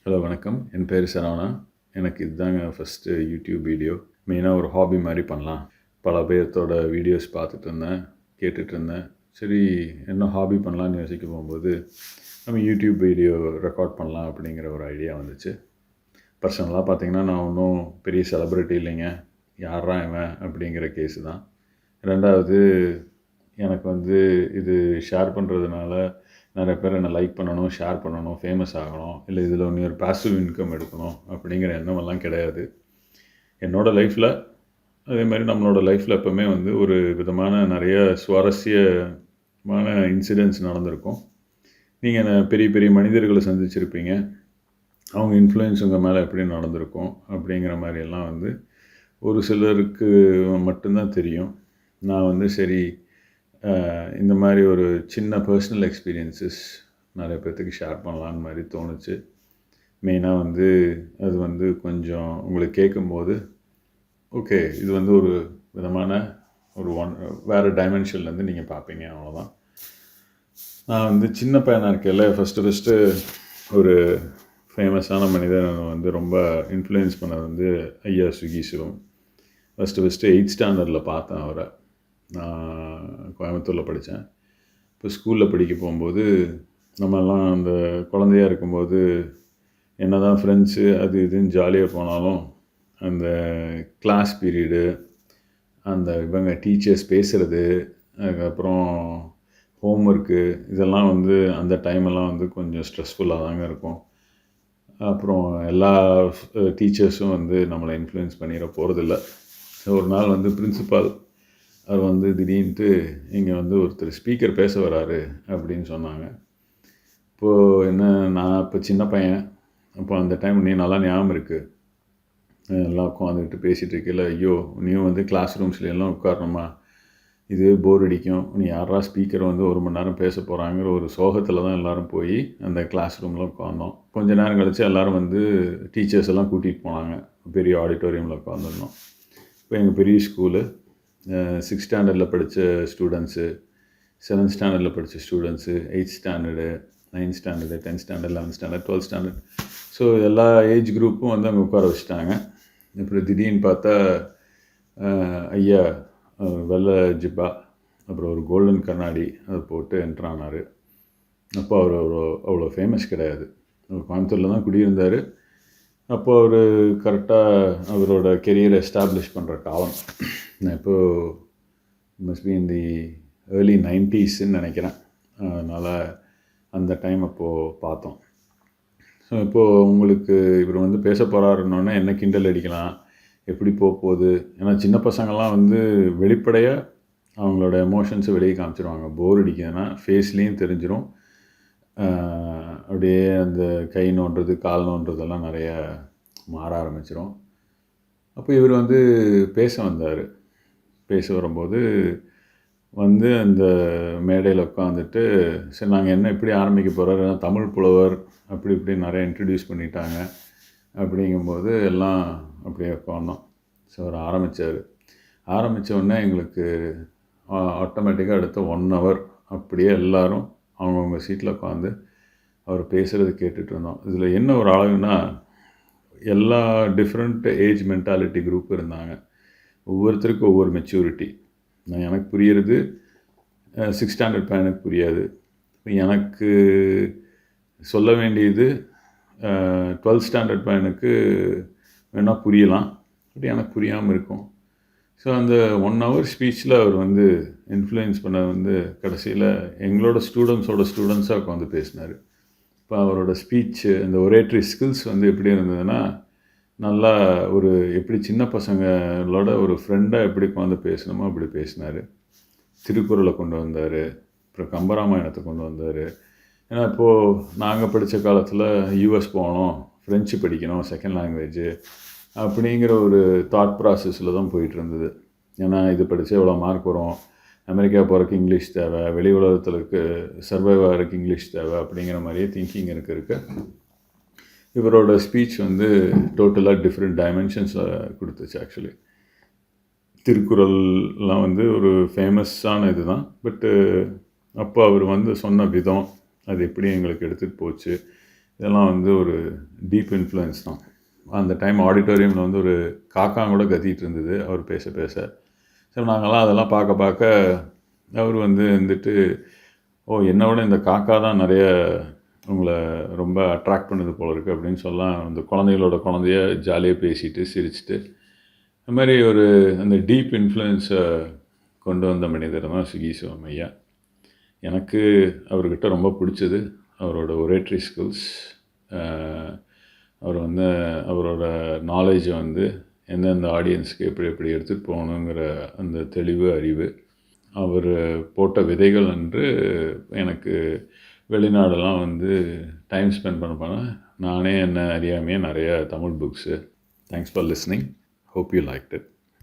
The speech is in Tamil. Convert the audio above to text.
ஹலோ வணக்கம். என் பேர் சரவணா. எனக்கு இதுதாங்க ஃபஸ்ட்டு யூடியூப் வீடியோ. மெயினாக ஒரு ஹாபி மாதிரி பண்ணலாம். பல பேர்த்தோட வீடியோஸ் பார்த்துட்டு இருந்தேன், கேட்டுட்ருந்தேன். சரி, என்ன ஹாபி பண்ணலான்னு யோசிக்க போகும்போது நம்ம யூடியூப் வீடியோ ரெக்கார்ட் பண்ணலாம் அப்படிங்கிற ஒரு ஐடியா வந்துச்சு. பர்சனலாக பார்த்தீங்கன்னா நான் ஒன்றும் பெரிய செலிப்ரிட்டி இல்லைங்க. யாரா இவன் அப்படிங்கிற கேஸு தான். ரெண்டாவது, எனக்கு இது ஷேர் பண்ணுறதுனால நிறைய பேர் என்னை லைக் பண்ணணும், ஷேர் பண்ணணும், ஃபேமஸ் ஆகணும், இல்லை இதில் ஒரு பாசிவ் இன்கம் எடுக்கணும் அப்படிங்கிற எண்ணமெல்லாம் கிடையாது. என்னோடய லைஃப்பில் அதே மாதிரி நம்மளோட லைஃப்பில் எப்போவுமே ஒரு விதமான நிறைய சுவாரஸ்யமான இன்சிடென்ட்ஸ் நடந்திருக்கும். நீங்கள் பெரிய பெரிய மனிதர்களை சந்திச்சிருப்பீங்க. அவங்க இன்ஃப்ளூயன்ஸ் உங்கள் மேலே எப்படி நடந்திருக்கும் அப்படிங்கிற மாதிரியெல்லாம் ஒரு சிலருக்கு மட்டும்தான் தெரியும். நான் சரி, இந்த மாதிரி ஒரு சின்ன பர்சனல் எக்ஸ்பீரியன்ஸஸ் நிறைய பேர்த்துக்கு ஷேர் பண்ணலான்னு மாதிரி தோணுச்சு. மெயினாக அது கொஞ்சம் உங்களுக்கு கேட்கும்போது ஓகே, இது ஒரு விதமான ஒரு வேறு டைமென்ஷன்லேருந்து நீங்கள் பார்ப்பீங்க, அவ்வளோதான். நான் சின்ன பையனாக இருக்கேன்ல, ஃபஸ்ட்டு ஒரு ஃபேமஸான மனிதர் ரொம்ப இன்ஃப்ளூயன்ஸ் பண்ணது ஐயா சுகி சிவம். ஃபஸ்ட்டு 8th ஸ்டாண்டர்டில் பார்த்தேன் அவரை. நான் கோயம்புத்தூரில் படித்தேன். இப்போ ஸ்கூலில் படிக்க போகும்போது நம்மெல்லாம் அந்த குழந்தையாக இருக்கும்போது என்ன தான் ஃப்ரெண்ட்ஸு அது இதுன்னு ஜாலியாக போனாலும் அந்த கிளாஸ் பீரியடு, அந்த டீச்சர்ஸ் பேசுகிறது, அதுக்கப்புறம் ஹோம்ஒர்க்கு, இதெல்லாம் அந்த டைமெல்லாம் கொஞ்சம் ஸ்ட்ரெஸ்ஃபுல்லாக தாங்க இருக்கும். அப்புறம் எல்லா டீச்சர்ஸும் நம்மளை இன்ஃப்ளூயன்ஸ் பண்ணிட போகிறதில்ல. ஒரு நாள் பிரின்சிபால் அவர் திடீர்னுட்டு இங்கே ஒருத்தர் ஸ்பீக்கர் பேச வராரு அப்படின்னு சொன்னாங்க. இப்போது நான் இப்போ சின்ன பையன். அப்போ அந்த டைம் நீ நல்லா ஞாபகம் இருக்குது, எல்லாம் உட்காந்துக்கிட்டு பேசிகிட்டு இருக்கையில், ஐயோ நீயும் கிளாஸ் ரூம்ஸ்லாம் உட்காரணுமா, இது போர் அடிக்கும், நீ யாரா ஸ்பீக்கர் 1 மணி நேரம் பேச போகிறாங்கிற ஒரு சோகத்தில் தான் எல்லோரும் போய் அந்த கிளாஸ் ரூமில் உட்காந்தோம். கொஞ்ச நேரம் கழித்து எல்லோரும் டீச்சர்ஸ் எல்லாம் கூட்டிகிட்டு போனாங்க. பெரிய ஆடிட்டோரியமில் உட்காந்துருந்தோம். இப்போ எங்கள் பெரிய ஸ்கூலு 6th ஸ்டாண்டர்டில் படித்த ஸ்டூடெண்ட்ஸு, 7th ஸ்டாண்டர்டில் படித்த students, 8th standard, 9th standard, 10th standard, 11th standard, 12th standard, so எல்லா ஏஜ் குரூப்பும் அங்கே உட்கார வச்சுட்டாங்க. அப்புறம் திடீர்னு பார்த்தா ஐயா வெள்ளை ஜிப்பா, அப்புறம் ஒரு கோல்டன் கண்ணாடி அதை போட்டு என்ட்ரு ஆனார். அப்போ அவர் அவ்வளோ ஃபேமஸ் கிடையாது. அவர் கோயம்புத்தூரில் தான் குடியிருந்தார். அப்போ அவர் கரெக்டாக அவரோட கெரியரை எஸ்டாப்ளிஷ் பண்ணுற காலம். நான் இப்போது must be in the early 90sன்னு நினைக்கிறேன். அதனால் அந்த டைம் அப்போது பார்த்தோம். ஸோ இப்போது உங்களுக்கு இவர் பேச போகிறாருன்னொன்னே என்ன கிண்டல் அடிக்கலாம், எப்படி போகுது. ஏன்னா சின்ன பசங்கள்லாம் வெளிப்படையாக அவங்களோட எமோஷன்ஸை வெளியே காமிச்சிருவாங்க. போர் அடிக்குதுன்னா ஃபேஸ்லேயும் தெரிஞ்சிடும். அப்படியே அந்த கை நோண்டுறது, கால் நோண்டுறதெல்லாம் நிறைய மாற ஆரம்பிச்சிடும். அப்போ இவர் பேச வந்தார். பேச வரும்போது அந்த மேடையில் உட்காந்துட்டு, சரி நாங்கள் என்ன இப்படி ஆரம்பிக்க போகிறாரு, தமிழ் புலவர் அப்படி இப்படி நிறைய இன்ட்ரடியூஸ் பண்ணிட்டாங்க. அப்படிங்கும்போது எல்லாம் அப்படியே உட்காந்தோம். ஸோ அவர் ஆரம்பித்த உடனே எங்களுக்கு ஆட்டோமேட்டிக்காக அடுத்த 1 hour அப்படியே எல்லோரும் அவங்கவுங்க சீட்டில் உட்காந்து அவர் பேசுகிறது கேட்டுட்டு இருந்தோம். இதில் என்ன ஒரு அழகுனா, எல்லா டிஃப்ரெண்ட் ஏஜ் மென்டாலிட்டி குரூப் இருந்தாங்க. ஒவ்வொருத்தருக்கும் ஒவ்வொரு மெச்சூரிட்டி. எனக்கு புரியுறது 6th ஸ்டாண்டர்ட் பையனுக்கு புரியாது. எனக்கு சொல்ல வேண்டியது 12th ஸ்டாண்டர்ட் பையனுக்கு வேணால் புரியலாம், பட் எனக்கு புரியாமல் இருக்கும். ஸோ அந்த 1 hour ஸ்பீச்சில் அவர் இன்ஃப்ளூயன்ஸ் பண்ண கடைசியில் எங்களோட ஸ்டூடெண்ட்ஸாக உட்காந்து பேசினார். இப்போ அவரோட ஸ்பீச்சு, இந்த ஒரேட்ரி ஸ்கில்ஸ் எப்படி இருந்ததுன்னா, நல்லா எப்படி சின்ன பசங்களோட ஒரு ஃப்ரெண்டாக எப்படி உட்காந்து பேசணுமோ அப்படி பேசினார். திருக்குறளை கொண்டு வந்தார், அப்புறம் கம்பராமாயணத்தை கொண்டு வந்தார். ஏன்னா இப்போது நாங்கள் படித்த காலத்தில் யூஎஸ் போகணும், ஃப்ரெஞ்சு படிக்கணும், செகண்ட் லாங்குவேஜு அப்படிங்கிற ஒரு தாட் ப்ராசஸில் தான் போயிட்டு இருந்தது. ஏன்னா இது படித்தா எவ்வளோ மார்க் வரும், அமெரிக்கா போகிறதுக்கு இங்கிலீஷ் தேவை, வெளி உலகத்துக்கு சர்வைவ் ஆகிறதுக்கு இங்கிலீஷ் தேவை அப்படிங்கிற மாதிரியே திங்கிங் இருக்க இவரோட ஸ்பீச் டோட்டலாக டிஃப்ரெண்ட் டைமென்ஷன்ஸில் கொடுத்துச்சு. ஆக்சுவலி திருக்குறள்லாம் ஒரு ஃபேமஸான இது தான். பட்டு அப்போ அவர் சொன்ன விதம், அது எப்படி எங்களுக்கு எடுத்துகிட்டு போச்சு, இதெல்லாம் வந்து ஒரு டீப் இன்ஃப்ளூயன்ஸ் தான். அந்த டைம் ஆடிட்டோரியமில் வந்து ஒரு காக்கா கூட கத்திட்டு இருந்தது அவர் பேச பேச. ஸோ நாங்கள்லாம் அதெல்லாம் பார்க்க பார்க்க அவர் வந்து வந்துட்டு, ஓ என்னை விட இந்த காக்கா தான் நிறைய உங்களை ரொம்ப அட்ராக்ட் பண்ணுது போல இருக்குது அப்படின்னு சொல்லலாம். அந்த குழந்தைகளோட குழந்தைய ஜாலியாக பேசிட்டு சிரிச்சிட்டு அது மாதிரி ஒரு அந்த டீப் இன்ஃப்ளூயன்ஸை கொண்டு வந்த மனிதர் தான் சுகி சிவம் ஐயா. எனக்கு அவர்கிட்ட ரொம்ப பிடிச்சது அவரோட ஒரேட்ரி ஸ்கில்ஸ். அவர் வந்து அவரோட நாலேஜை வந்து எந்தெந்த ஆடியன்ஸுக்கு எப்படி எப்படி எடுத்துகிட்டு போகணுங்கிற அந்த தெளிவு அறிவு. அவர் போட்ட விதைகள் என்று எனக்கு வெளிநாடெல்லாம் வந்து டைம் ஸ்பெண்ட் பண்ண நானே என்ன அறியாமையே நிறைய Tamil books. Thanks for listening. Hope you liked it.